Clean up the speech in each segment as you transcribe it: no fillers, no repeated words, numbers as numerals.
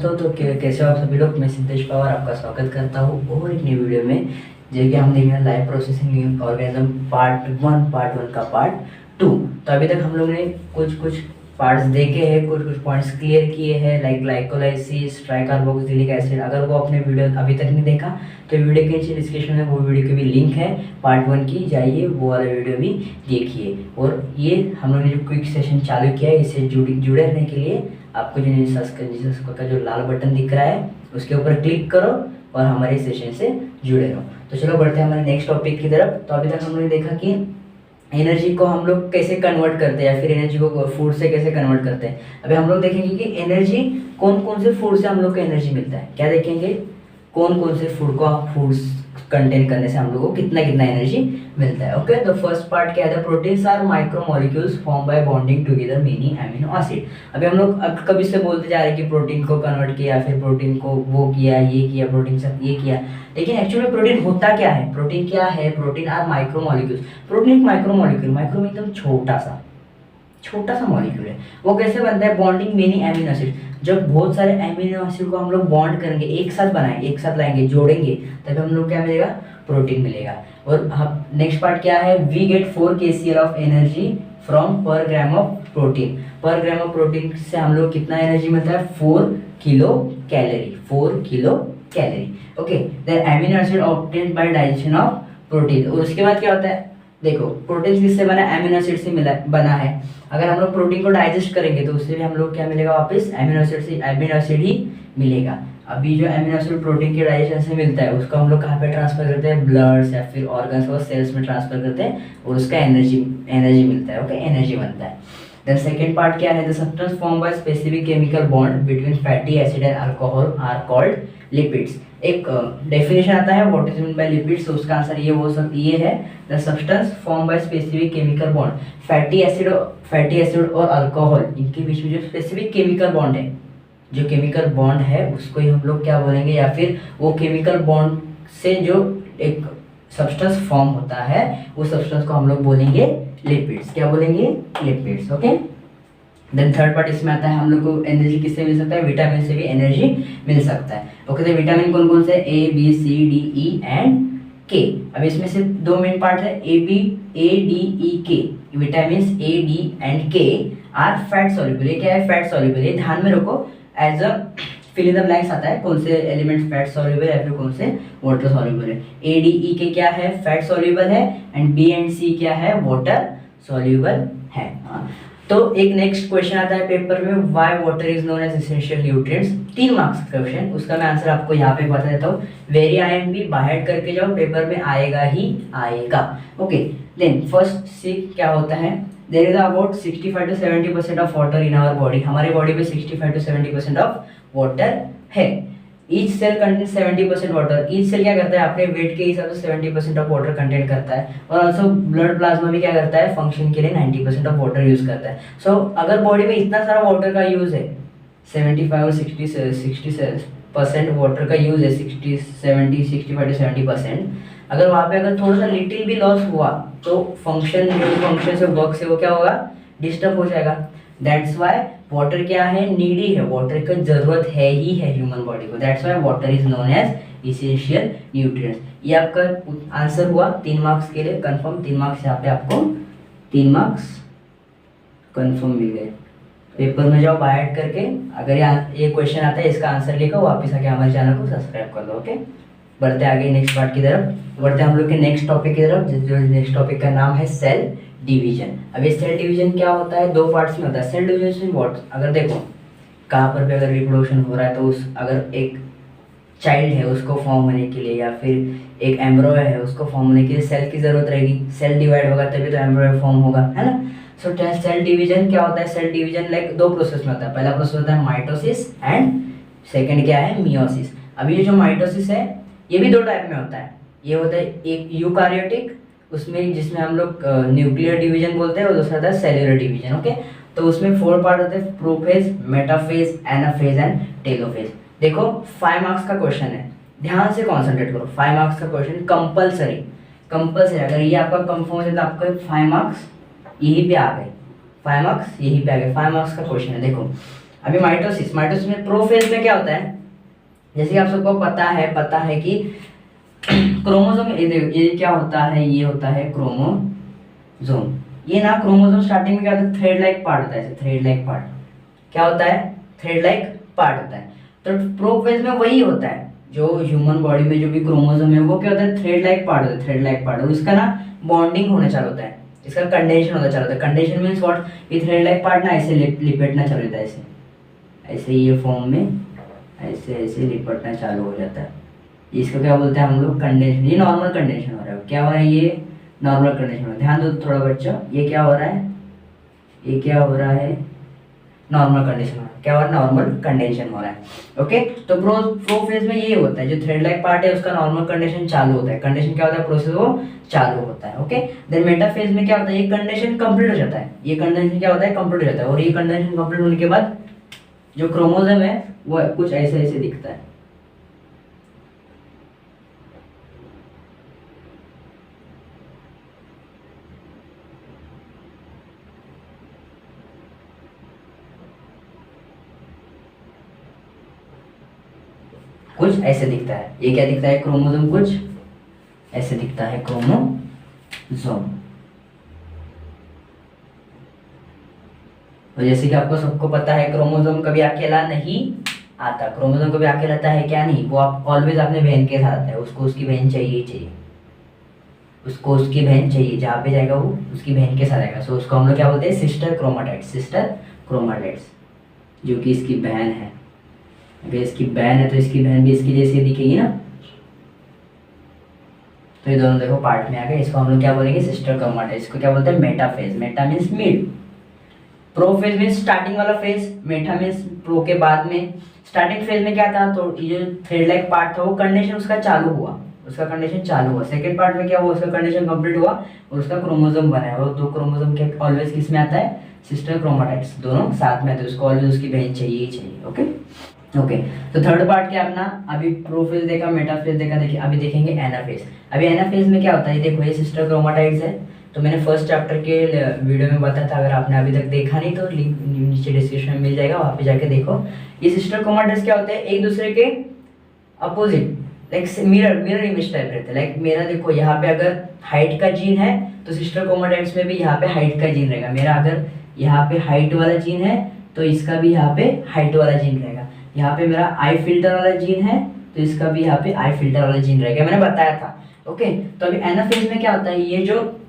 दोस्तों, तो कैसे हो आप सभी लोग। मैं सिद्धेश पवार आपका स्वागत करता हूँ और एक नई वीडियो में, जो कि हम देखेंगे live processing organism part one का पार्ट टू। तो अभी तक हम लोग ने कुछ कुछ पार्ट्स देखे हैं, कुछ कुछ पॉइंट्स क्लियर किए हैं, लाइक ग्लाइकोलाइसिस, ट्राइकार्बोक्सिलिक एसिड। अगर वो आपने वीडियो अभी तक नहीं देखा तो वीडियो के नीचे डिस्क्रिप्शन में वो वीडियो की भी लिंक है, पार्ट वन की, जाइए वो वाला वीडियो भी देखिए। और ये हम लोग ने जो क्विक सेशन चालू किया है, इससे जुड़े रहने के लिए आपको जो सब्सक्राइब का जो लाल बटन दिख रहा है उसके ऊपर क्लिक करो और हमारे सेशन से जुड़े रहो। तो चलो बढ़ते हैं हमारे नेक्स्ट टॉपिक की तरफ। तो अभी तक हम लोगों ने देखा कि एनर्जी को हम लोग कैसे कन्वर्ट करते हैं या फिर एनर्जी को फूड से कैसे कन्वर्ट करते हैं। अभी हम लोग देखेंगे कि एनर्जी कौन कौन से फूड से हम लोग को एनर्जी मिलता है। क्या देखेंगे, कौन कौन से फूड्स कंटेन करने से हम लोग को कितना कितना एनर्जी मिलता है। ओके, तो फर्स्ट पार्ट क्या है, proteins are micromolecules form by bonding together many amino acid. अभी हम लोग कभी से बोलते जा रहे हैं कि प्रोटीन को कन्वर्ट किया, फिर प्रोटीन को वो किया, ये किया, प्रोटीन से ये किया, लेकिन एक्चुअली प्रोटीन होता क्या है। प्रोटीन क्या है, प्रोटीन आर माइक्रोमोलिक्यूल्स। प्रोटीन एक माइक्रोमोलिक्यूल, माइक्रो एकदम छोटा सा मॉलिक्यूल है। वो कैसे बनता है, बॉन्डिंग मेनी एमिनो एसिड। जब बहुत सारे एमिनो एसिड को हम लोग बॉन्ड करेंगे, एक साथ बनाएंगे, एक साथ लाएंगे, जोड़ेंगे, तब हम लोग क्या मिलेगा, प्रोटीन मिलेगा। और हम नेक्स्ट पार्ट क्या है, we get 4 kcal of energy from per gram of protein. पर ग्राम ऑफ प्रोटीन से हम लोग कितना एनर्जी मिलता है, 4 kilo calorie, 4 kilo calorie. Okay, then amino acid obtained by digestion of protein. और उसके बाद क्या होता है, देखो प्रोटीन किससे बना है, एमिनो एसिड से बना है। अगर हम लोग प्रोटीन को डाइजेस्ट करेंगे तो उससे भी हम लोग क्या मिलेगा, वापस एमिनो एसिड ही मिलेगा। अभी जो एमिनो एसिड प्रोटीन के डाइजेशन से मिलता है उसको हम लोग कहाँ पे ट्रांसफर करते हैं, ब्लड या फिर ऑर्गन्स और सेल्स में ट्रांसफर करते हैं और उसका एनर्जी मिलता है। ओके, एनर्जी बनता है। देन सेकेंड पार्ट क्या है, the substance form by specific chemical bond between fatty acid and alcohol are called lipids. एक डेफिनेशन आता है what is mean by lipids, तो उसका आंसर ये है, the substance form by specific chemical bond. Fatty acid और alcohol, इनके बीच में जो स्पेसिफिक केमिकल बॉन्ड है, जो केमिकल बॉन्ड है उसको ही हम लोग क्या बोलेंगे, या फिर वो केमिकल बॉन्ड से जो एक सब्सटेंस फॉर्म होता है उस सब्सटेंस को हम लोग बोलेंगे लिपिड्स। क्या बोलेंगे, lipids. Okay, then third part इसमें आता है, हम लोग को एनर्जी किससे मिल सकता है, विटामिन से भी एनर्जी मिल सकता है। ओके, तो विटामिन कौन कौन से, A B C D E and K. अब इसमें से दो मेन पार्ट है, ए D E K. Vitamin A D and K are fat soluble. ये क्या है, फैट सॉल्युबल। ये ध्यान में रखो, as a fill in the blanks आता है, कौन से एलिमेंट्स फैट सॉल्युबल है फिर कौन से वाटर सॉल्युबल है। ए डी ई के क्या है, फैट सॉल्युबल है, एंड बी एंड सी क्या है, वाटर सॉल्युबल है। तो एक नेक्स्ट क्वेश्चन आता है पेपर में, why water is known as essential nutrients. 3 marks का क्वेश्चन, उसका मैं आंसर आपको यहाँ पे बता देता हूँ। वेरी IMP बाहर करके जाओ, पेपर में आएगा ही आएगा। ओके, देन फर्स्ट सी क्या होता है, there is about 65 to 70% of water in our body. हमारे बॉडी में 65 to 70% ऑफ वाटर है। Each cell contain 70% water. Each cell क्या करता है, अपने वेट के हिसाब से 70% ऑफ वाटर कंटेंट करता है। और ऑल्सो ब्लड प्लाज्मा भी क्या करता है, फंक्शन के लिए 90% ऑफ वाटर यूज करता है। सो अगर बॉडी में इतना सारा वाटर का यूज है, 75 और 60% वाटर का यूज है, 65 to 70%, अगर वहाँ पे अगर थोड़ा सा लिटिल भी लॉस हुआ तो फंक्शन से वर्क से वो क्या होगा, डिस्टर्ब हो जाएगा। दैट्स वाई वाटर क्या है, नीडी है, वाटर की जरूरत है ही है ह्यूमन बॉडी को। That's why water is known as essential nutrients. ये आपका आंसर हुआ 3 मार्क्स के लिए कंफर्म। 3 मार्क्स यहाँ पे आपको 3 मार्क्स कंफर्म मिल गए। पेपर में जाओ बाय करके, अगर ये क्वेश्चन आता है इसका आंसर लिखो, वापस आके हमारे चैनल को सब्सक्राइब कर दो। ओके, बढ़ते आगे नेक्स्ट पार्ट की तरफ, बढ़ते हम लोग के नेक्स्ट टॉपिक की तरफ, जो नेक्स्ट टॉपिक का नाम है सेल डिवीजन। अब ये सेल डिवीजन क्या होता है, 2 पार्ट्स में होता है। सेल डिवीजन व्हाट, अगर देखो कहाँ पर भी अगर रिप्रोडक्शन हो रहा है तो अगर एक चाइल्ड है उसको फॉर्म होने के लिए, या फिर एक एम्ब्रॉय है उसको फॉर्म होने के लिए सेल की जरूरत रहेगी। सेल डिवाइड होगा तभी तो एम्ब्रॉय फॉर्म होगा, है ना। सो सेल डिवीजन क्या होता है, सेल डिवीजन लाइक 2 प्रोसेस में होता है। पहला प्रोसेस होता है माइटोसिस एंड सेकेंड क्या है, मियोसिस। अभी ये जो माइटोसिस है ये भी 2 टाइप में होता है। ये होता है एक यूकारियोटिक, उसमें जिसमें हम लोग न्यूक्लियर डिवीजन बोलते हैं, और दूसरा होता है सेल्यूलर डिवीजन। ओके, तो उसमें 4 पार्ट होते हैं, prophase, metaphase, anaphase and telophase. देखो 5 मार्क्स का क्वेश्चन है, ध्यान से कॉन्सेंट्रेट करो। 5 मार्क्स का क्वेश्चन कंपल्सरी, अगर ये आपका कंफर्म हो जाए तो आपको 5 मार्क्स यहीं पे आ गए, 5 मार्क्स यहीं पे आ गए। 5 मार्क्स का क्वेश्चन है। देखो अभी माइटोसिस, माइटोसिस में प्रोफेज में क्या होता है, जैसे कि आप सबको पता है कि क्रोमोसोम, ये क्या होता है, ये होता है क्रोमोसोम। ये ना क्रोमोसोम स्टार्टिंग में क्या होता है, थ्रेड लाइक पार्ट होता है, थ्रेड लाइक पार्ट क्या होता है, थ्रेड लाइक पार्ट होता है। तो प्रोफेज में वही होता है, जो ह्यूमन बॉडी में जो भी क्रोमोसोम है वो क्या होता है, थ्रेड लाइक पार्ट होता है, थ्रेड लाइक पार्ट। और इसका ना बॉन्डिंग होना चालू होता है, इसका कंडेंशन होना चालू होता है। कंडेंशन मीन्स व्हाट, ये थ्रेड लाइक पार्ट ना ऐसे लिपटना चालू होता है, ऐसे ऐसे ये फॉर्म में ऐसे ऐसे लिपटना चालू हो जाता है। इसको क्या बोलते हैं हम लोग, कंडेंशन। ये नॉर्मल कंडेंशन हो रहा है, क्या हो रहा है, ये नॉर्मल कंडेंशन हो रहा है। ध्यान दो थोड़ा बच्चों, ये क्या हो रहा है, ये क्या हो रहा है, नॉर्मल कंडीशन हो रहा है। क्या हो रहा है, नॉर्मल कंडेंशन हो रहा है। ओके, तो प्रोफेज में ये होता है, जो थ्रेड लाइक पार्ट है उसका नॉर्मल कंडीशन चालू होता है। कंडीशन क्या होता है, प्रोसेस वो चालू होता है। ओके, देन मेटाफेज में क्या होता है, ये कंडीशन कंप्लीट हो जाता है, ये कंडीशन क्या होता है, कंप्लीट हो जाता है। और ये कंडीशन कंप्लीट होने के बाद जो क्रोमोसोम है वो कुछ ऐसे ऐसे दिखता है। कुछ ऐसे दिखता है, ये क्या दिखता है, क्रोमोसोम कुछ ऐसे दिखता है, क्रोमोसोम। तो जैसे कि आपको सबको पता है, क्रोमोसोम कभी अकेला नहीं आता, क्रोमोसोम कभी अकेला आता है क्या, नहीं, वो आप ऑलवेज अपने बहन के साथ आता है, उसको उसकी बहन चाहिए ही चाहिए, उसको उसकी बहन चाहिए, जहाँ पे जाएगा वो उसकी बहन के साथ आएगा। सो उसको हम लोग क्या बोलते हैं, सिस्टर क्रोमाटाइड्स, सिस्टर क्रोमाटाइड्स, जो कि इसकी बहन है। अगर इसकी बहन है तो इसकी बहन भी इसकी जैसी दिखेगी ना। तो ये दोनों देखो पार्ट में आ गए, इसको हम लोग क्या बोलेंगे, सिस्टर क्रोमाटाइड्स। इसको क्या बोलते हैं, metaphase. Meta means mid, prophase means starting वाला फेज, मेटा मीन्स प्रो के बाद में। स्टार्टिंग फेज में क्या था, तो ये जो थ्रेड लाइक पार्ट था वो कंडीशन उसका चालू हुआ, उसका कंडीशन चालू हुआ। सेकंड पार्ट में क्या हुआ, उसका कंडीशन कंप्लीट हुआ और उसका क्रोमोसोम बनाया। और दो क्रोमोसोम के ऑलवेज किस में आता है, सिस्टर क्रोमाटाइड्स, दोनों साथ में आते हैं, उसको ऑलवेज उसकी बहन चाहिए ही चाहिए। ओके ओके, तो थर्ड पार्ट क्या अपना, अभी प्रोफेज देखा, मेटाफेज देखा, देखिए अभी देखेंगे एनाफेज। अभी एनाफेज में क्या होता है, देखो ये सिस्टर क्रोमाटाइड्स है। तो मैंने फर्स्ट चैप्टर के वीडियो में बताया था, अगर आपने अभी तक देखा नहीं तो लिंक नीचे डिस्क्रिप्शन में मिल जाएगा, वहाँ पे जाके देखो। ये सिस्टर क्रोमाटाइड्स क्या होते हैं, एक दूसरे के opposite, like mirror image type रहते हैं। लाइक मेरा देखो यहाँ पे अगर हाइट का जीन है तो सिस्टर क्रोमाटाइड्स में भी यहाँ पे हाइट का जीन रहेगा। मेरा अगर यहाँ पे हाइट वाला जीन है तो इसका भी यहाँ पे हाइट वाला जीन रहेगा। यहाँ पे मेरा आई फिल्टर वाला जीन है तो इसका भी यहाँ पे आई फिल्टर वाला जीन रहेगा, मैंने बताया था। ओके, तो अभी एनाफेज में क्या होता है, ये जो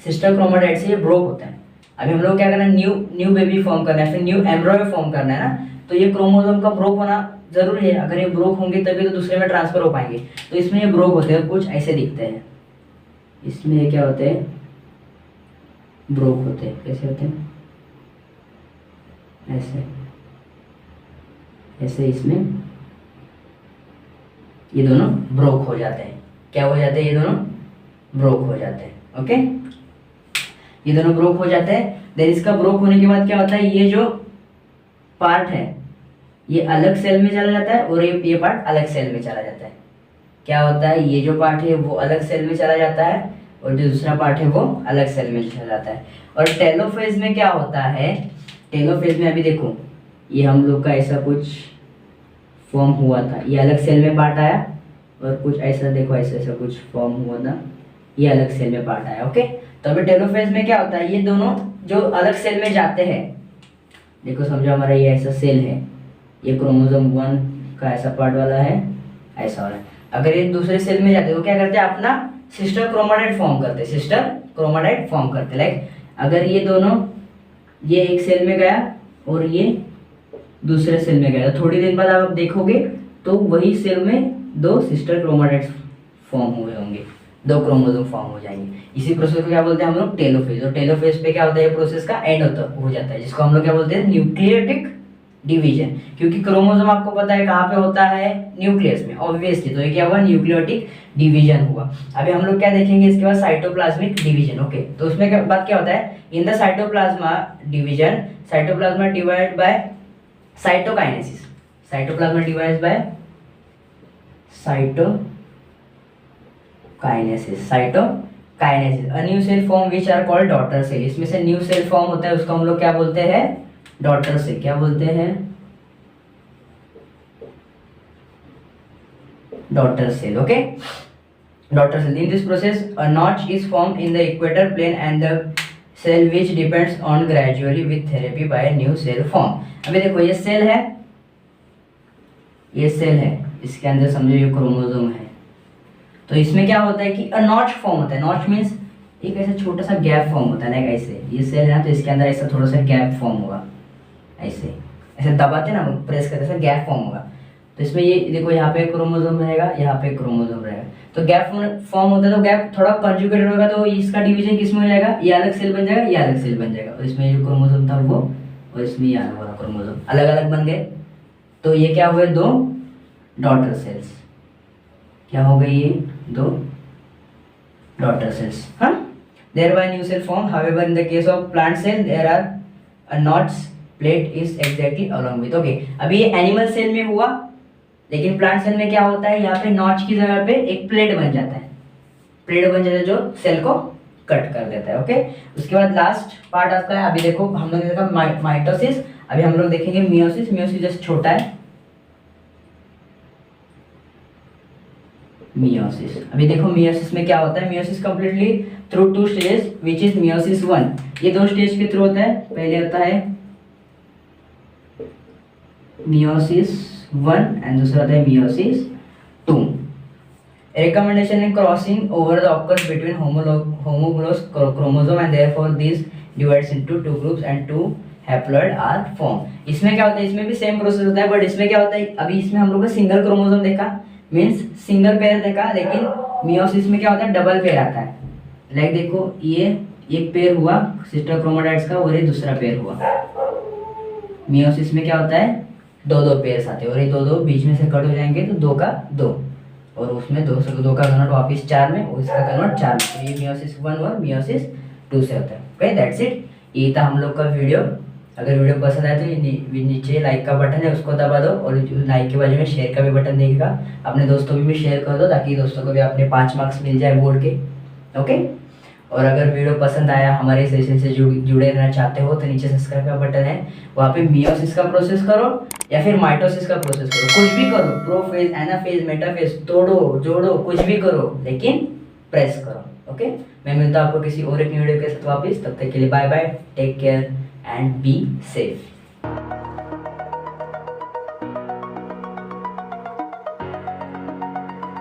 सिस्टर क्रोमाटाइड्स है ये ब्रोक होता है। अभी हम लोग क्या करना है, न्यू बेबी फॉर्म करना है, फिर न्यू एम्ब्रॉय फॉर्म करना है ना। तो ये क्रोमोसोम का ब्रोक होना जरूरी है, अगर ये ब्रोक होंगे तभी तो दूसरे में ट्रांसफर हो पाएंगे। तो इसमें ये ब्रोक होते हैं, कुछ ऐसे दिखते हैं। इसमें ये क्या होते हैं, ब्रोक होते हैं। कैसे होते हैं, ऐसे ऐसे, इसमें ये दोनों ब्रोक हो जाते हैं। क्या हो जाते हैं, ये दोनों ब्रोक हो जाते हैं। ओके, ये दोनों ब्रोक हो जाते हैं। देन इसका ब्रोक होने के बाद क्या होता है, ये जो पार्ट है ये अलग सेल में चला जाता है और ये पार्ट अलग सेल में चला जाता है। क्या होता है, ये जो पार्ट है वो अलग सेल में चला जाता है और जो दूसरा पार्ट है वो अलग सेल में चला जाता है। और टेलोफेज में क्या होता है, टेलोफेज में अभी देखो ये हम लोग का ऐसा कुछ फॉर्म हुआ था, ये अलग सेल में पार्ट आया और कुछ ऐसा देखो ऐसा ऐसा कुछ फॉर्म हुआ था, ये अलग सेल में पार्ट आया। ओके, तो अभी टेलोफेज में क्या होता है, ये दोनों जो अलग सेल में जाते हैं, देखो समझो हमारा ये ऐसा सेल है, ये क्रोमोसोम 1 का ऐसा पार्ट वाला है, ऐसा वाला है। अगर ये दूसरे सेल में जाते हैं वो क्या करते हैं, अपना सिस्टर क्रोमाटाइड फॉर्म करते हैं, सिस्टर क्रोमाटाइड फॉर्म करते हैं। लाइक अगर ये दोनों, ये एक सेल में गया और ये दूसरे सेल में गया, तो थोड़ी देर बाद आप देखोगे तो वही सेल में दो सिस्टर क्रोमाटाइड्स फॉर्म हुए होंगे, दो क्रोमोसोम फॉर्म हो जाएंगे। इसी प्रोसेस को क्या बोलते हैं हम लोग, टेलोफेज। और टेलोफेज पे क्या होता है, ये प्रोसेस का एंड हो जाता है, जिसको हम लोग क्या बोलते हैं, न्यूक्लियोटिक डिवीजन। क्योंकि क्रोमोसोम आपको पता है कहाँ पे होता है, न्यूक्लियस में, ऑब्वियसली। तो ये क्या हुआ, न्यूक्लियोटिक डिवीजन हुआ। अभी हम लोग क्या देखेंगे इसके बाद, साइटोप्लाज्मिक डिवीजन। ओके, तो उसमें बात क्या होता है, in the cytoplasma division, cytoplasma divide by cytokinesis, cytoplasma divide by cytokinesis, cytokinesis. A new cell form which are called daughter cell. इसमें से न्यू सेल फॉर्म होता है उसको हम लोग क्या बोलते हैं, डॉटर सेल। क्या बोलते हैं, daughter cell. Okay, daughter cell. In this process a notch is formed in the equator plane and the cell which depends on gradually with therapy by a new cell form. अभी देखो ये cell है, ये cell है, इसके अंदर समझो ये क्रोमोसोम है, तो इसमें क्या होता है कि अ नॉच फॉर्म होता है. नॉच मीन्स एक ऐसा छोटा सा गैप फॉर्म होता है ना, ऐसे ये सेल है ना, तो इसके अंदर ऐसा थोड़ा सा गैप फॉर्म होगा, ऐसे ऐसे दबाते ना प्रेस करते ऐसा गैप फॉर्म होगा. तो इसमें ये देखो यहाँ पे क्रोमोसोम रहेगा, यहाँ पे क्रोमोसोम रहेगा, तो गैप फॉर्म होता है, तो गैप थोड़ा कंजुगेटेड होगा, तो इसका डिवीजन किस में हो जाएगा, ये अलग सेल बन जाएगा, ये अलग सेल बन जाएगा, और इसमें जो क्रोमोसोम था वो, और इसमें ये अलग वाला क्रोमोसोम अलग अलग बन गए. तो ये क्या हुए, दो डॉटर सेल्स. क्या हो गई, ये दो डॉटर सेल्स. हाँ, thereby new cell form. However, in the case of plant cell, there are a notch plate is exactly along with. Okay, अभी ये एनिमल सेल में हुआ, लेकिन प्लांट सेल में क्या होता है, यहाँ पे नॉच की जगह पे एक प्लेट बन जाता है, प्लेट बन जाता है जो सेल को कट कर देता है. ओके, उसके बाद लास्ट पार्ट आता है. अभी देखो हम लोग ने देखा माइटोसिस, अभी हम लोग देखेंगे मियोसिस. मियोसिस जस्ट छोटा है, मियोसिस. अभी देखो मियोसिस में क्या होता है, meiosis completely through two stages which is meiosis 1. ये दो स्टेज के थ्रू होता है. पहले होता है मियोसिस 1 एंड दूसरा होता है meiosis 2. Recommendation in crossing over the occurs between homologous chromosome and therefore this divides into two groups and two haploid are form. इसमें क्या होता है, इसमें भी सेम प्रोसेस होता है, बट इसमें क्या होता है, अभी इसमें हम लोग सिंगल क्रोमोसोम देखा, मीन्स सिंगल पेयर देखा, लेकिन मियोसिस में क्या होता है, डबल पेयर आता है. लाइक देखो ये एक पेयर हुआ सिस्टर क्रोमैटिड्स का, और ये दूसरा पेयर हुआ. मियोसिस में क्या होता है, दो दो पेयर्स आते हैं, और ये दो दो बीच में से कट हो जाएंगे, तो दो का दो, और उसमें दो से दो का कन्वर्ट वापस 4 में, और इसका कन्वर्ट 4 में. तो ये मियोसिस 1 और मियोसिस 2 से होता है. Okay, that's it. ये था हम लोग का वीडियो. अगर वीडियो पसंद आए तो नीचे लाइक का बटन है, उसको दबा दो, और लाइक के बाजू में शेयर का भी बटन देखेगा. अपने दोस्तों को भी शेयर कर दो, ताकि दोस्तों को भी अपने 5 मार्क्स मिल जाए बोर्ड के. ओके, और अगर वीडियो पसंद आया, हमारे सेशन से जुड़े रहना चाहते हो, तो नीचे सब्सक्राइब का बटन है, वहाँ पे मियोसिस का प्रोसेस करो या फिर माइटोसिस का प्रोसेस करो, कुछ भी करो, प्रोफेज, एनाफेज, मेटाफेज, तोड़ो जोड़ो, कुछ भी करो, लेकिन प्रेस करो. ओके, मैं मिलता हूँ आपको किसी और एक वीडियो के साथ वापस. तब तक के लिए bye bye, take care and be safe.